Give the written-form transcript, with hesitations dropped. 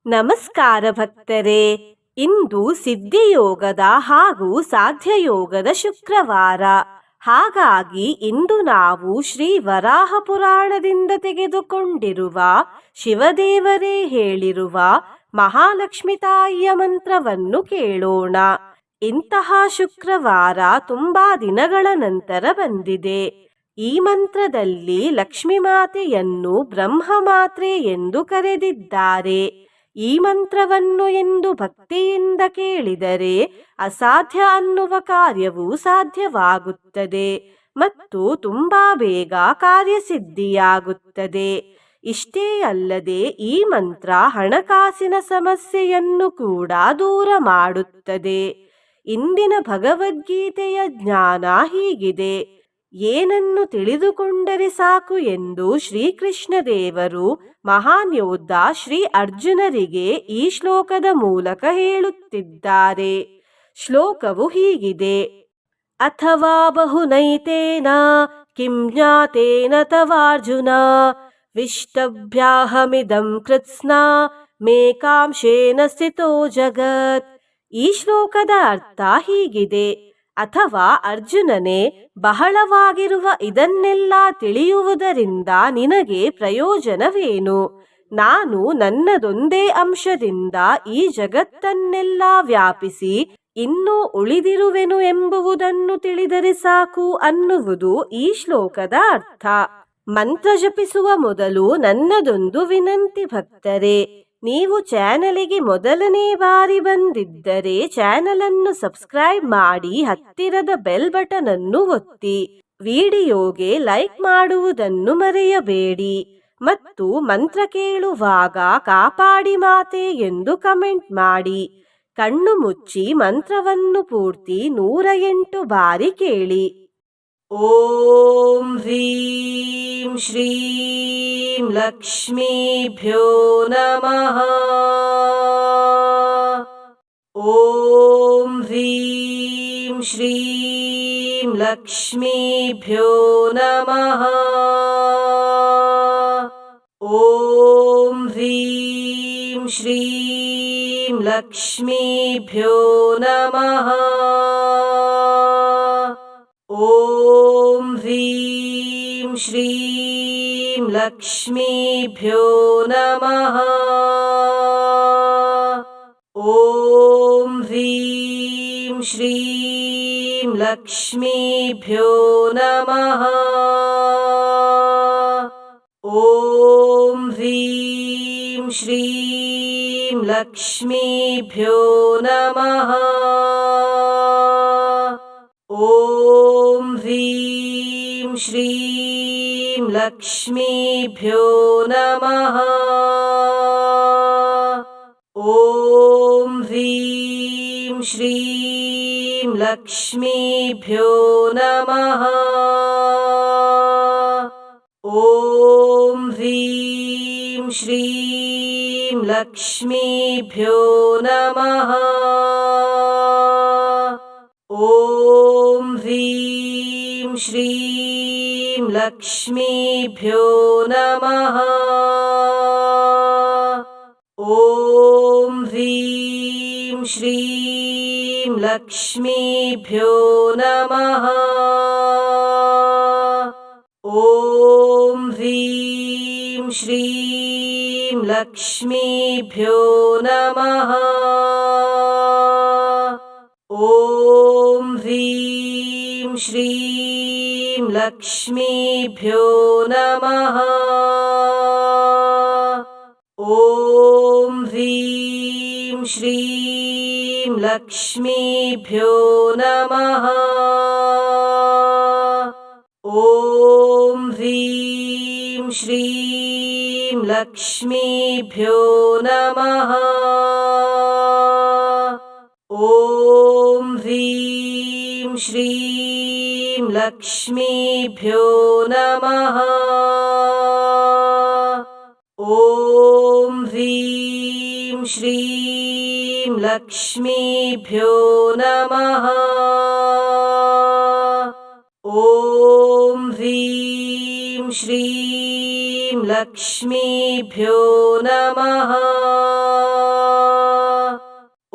ನಮಸ್ಕಾರ ಭಕ್ತರೇ. ಇಂದು ಸಿದ್ಧಿಯೋಗದ ಹಾಗೂ ಸಾಧ್ಯಯೋಗದ ಶುಕ್ರವಾರ. ಹಾಗಾಗಿ ಇಂದು ನಾವು ಶ್ರೀ ವರಾಹ ಪುರಾಣದಿಂದ ತೆಗೆದುಕೊಂಡಿರುವ ಶಿವದೇವರೇ ಹೇಳಿರುವ ಮಹಾಲಕ್ಷ್ಮಿ ತಾಯಿಯ ಮಂತ್ರವನ್ನು ಕೇಳೋಣ. ಇಂತಹ ಶುಕ್ರವಾರ ತುಂಬಾ ದಿನಗಳ ನಂತರ ಬಂದಿದೆ. ಈ ಮಂತ್ರದಲ್ಲಿ ಲಕ್ಷ್ಮೀ ಮಾತೆಯನ್ನು ಬ್ರಹ್ಮ ಮಾತ್ರೆ ಎಂದು ಕರೆದಿದ್ದಾರೆ. ಈ ಮಂತ್ರವನ್ನು ಎಂದು ಭಕ್ತಿಯಿಂದ ಕೇಳಿದರೆ ಅಸಾಧ್ಯ ಅನ್ನುವ ಕಾರ್ಯವು ಸಾಧ್ಯವಾಗುತ್ತದೆ ಮತ್ತು ತುಂಬಾ ಬೇಗ ಕಾರ್ಯಸಿದ್ಧಿಯಾಗುತ್ತದೆ. ಇಷ್ಟೇ ಅಲ್ಲದೆ ಈ ಮಂತ್ರ ಹಣಕಾಸಿನ ಸಮಸ್ಯೆಯನ್ನು ಕೂಡ ದೂರ ಮಾಡುತ್ತದೆ. ಇಂದಿನ ಭಗವದ್ಗೀತೆಯ ಜ್ಞಾನ ಹೀಗಿದೆ. ಏನನ್ನು ತಿಳಿದುಕೊಂಡರೆ ಸಾಕು ಎಂದು ಶ್ರೀಕೃಷ್ಣ ದೇವರು ಮಹಾನ್ ಯೋಧ ಶ್ರೀ ಅರ್ಜುನರಿಗೆ ಈ ಶ್ಲೋಕದ ಮೂಲಕ ಹೇಳುತ್ತಿದ್ದಾರೆ. ಶ್ಲೋಕವು ಹೀಗಿದೆ: ಅಥವಾ ಬಹುನೈತೇನ ಕಿಂ ಜ್ಞಾತೇನ ತವಾರ್ಜುನ ವಿಷ್ಟಭ್ಯಾಹಮಿದಂ ಕೃತ್ಸ್ನ ಮೇಕಾಂಶೇನ ಸ್ಥಿತೋ ಜಗತ್. ಈ ಶ್ಲೋಕದ ಅರ್ಥ ಹೀಗಿದೆ: ಅಥವಾ ಅರ್ಜುನನೇ, ಬಹಳವಾಗಿರುವ ಇದನ್ನೆಲ್ಲ ತಿಳಿಯುವುದರಿಂದ ನಿನಗೆ ಪ್ರಯೋಜನವೇನು? ನಾನು ನನ್ನದೊಂದೇ ಅಂಶದಿಂದ ಈ ಜಗತ್ತನ್ನೆಲ್ಲ ವ್ಯಾಪಿಸಿ ಇನ್ನೂ ಉಳಿದಿರುವೆನು ಎಂಬುದನ್ನು ತಿಳಿದರೆ ಸಾಕು ಅನ್ನುವುದು ಈ ಶ್ಲೋಕದ ಅರ್ಥ. ಮಂತ್ರ ಜಪಿಸುವ ಮೊದಲು ನನ್ನದೊಂದು ವಿನಂತಿ ಭಕ್ತರೇ. ನೀವು ಚಾನಲಿಗೆ ಮೊದಲನೇ ಬಾರಿ ಬಂದಿದ್ದರೆ ಚಾನಲ್ ಅನ್ನು ಸಬ್ಸ್ಕ್ರೈಬ್ ಮಾಡಿ ಹತ್ತಿರದ ಬೆಲ್ ಬಟನ್ ಅನ್ನು ಒತ್ತಿ. ವಿಡಿಯೋಗೆ ಲೈಕ್ ಮಾಡುವುದನ್ನು ಮರೆಯಬೇಡಿ ಮತ್ತು ಮಂತ್ರ ಕೇಳುವಾಗ ಕಾಪಾಡಿ ಮಾತೆ ಎಂದು ಕಮೆಂಟ್ ಮಾಡಿ. ಕಣ್ಣು ಮುಚ್ಚಿ ಮಂತ್ರವನ್ನು ಪೂರ್ತಿ 108 ಬಾರಿ ಕೇಳಿ. ಓಂ ಹ್ರೀಂ ಶ್ರೀಂ ಲಕ್ಷ್ಮೀಭ್ಯೋ ನಮಃ. ಓಂ ಹ್ರೀಂ ಶ್ರೀಂ ಲಕ್ಷ್ಮೀಭ್ಯೋ ನಮಃ. ಓಂ ಹ್ರೀಂ ಶ್ರೀಂ ಲಕ್ಷ್ಮೀಭ್ಯೋ ನಮಃ. ಓಂ ಹ್ರೀಂ ಶ್ರೀಂ ಲಕ್ಷ್ಮೀಭ್ಯೋ ನಮಃ. ಓಂ ಹ್ರೀಂ ಶ್ರೀಂ ಲಕ್ಷ್ಮೀಭ್ಯೋ ನಮಃ. ಓಂ ಹ್ರೀಂ ಶ್ರೀಂ ಲಕ್ಷ್ಮೀಭ್ಯೋ ನಮಃ. ಓಂ ಹ್ರೀಂ ಶ್ರೀಂ ಲಕ್ಷ್ಮೀಭ್ಯೋ ನಮಃ. ಓಂ ಹ್ರೀಂ ಶ್ರೀಂ ಲಕ್ಷ್ಮೀಭ್ಯೋ ನಮಃ. ಓಂ ಹ್ರೀಂ ಶ್ರೀಂ ಲಕ್ಷ್ಮೀಭ್ಯೋ ನಮಃ. ಓಂ ಹ್ರೀಂ ಶ್ರೀಂ ಲಕ್ಷ್ಮೀಭ್ಯೋ ನಮಃ. ಓಂ ಹ್ರೀಂ ಶ್ರೀಂ ಲಕ್ಷ್ಮೀಭ್ಯೋ ನಮಃ. ಓಂ ಹ್ರೀಂ ಶ್ರೀಂ ಲಕ್ಷ್ಮೀಭ್ಯೋ ನಮಃ. ಓಂ ಹ್ರೀಂ ಶ್ರೀಂ ಲಕ್ಷ್ಮೀಭ್ಯೋ ನಮಃ. ಓಂ ಹ್ರೀಂ ಶ್ರೀಂ ಲಕ್ಷ್ಮೀಭ್ಯೋ ನಮಃ. ಓಂ ಹ್ರೀಂ ಶ್ರೀಂ ಲಕ್ಷ್ಮೀಭ್ಯೋ ನಮಃ. ಓಂ ಹ್ರೀಂ ಶ್ರೀಂ ಲಕ್ಷ್ಮೀಭ್ಯೋ ನಮಃ. ಓಂ ಹ್ರೀಂ ಶ್ರೀಂ ಲಕ್ಷ್ಮೀಭ್ಯೋ ನಮಃ. ಓಂ ಹ್ರೀಂ ಶ್ರೀಂ ಲಕ್ಷ್ಮೀಭ್ಯೋ ನಮಃ.